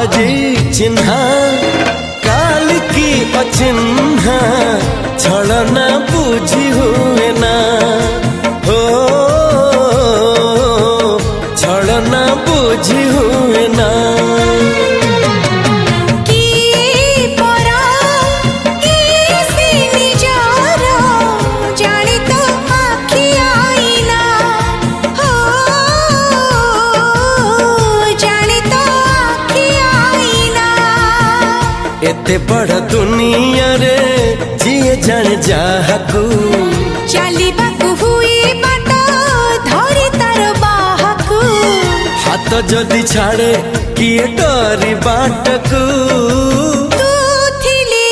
आजी चिन्हा काल की अचिन्हा छलना बुझी हुए ना हो छलना बुझी हुए ना एते बड़ दुनिया रे जिए जान जाहकू चलिबाकू हुई बाट धरी तार बाहकू हाथ जदि छाड़े किए डरी बाटकू तू थिली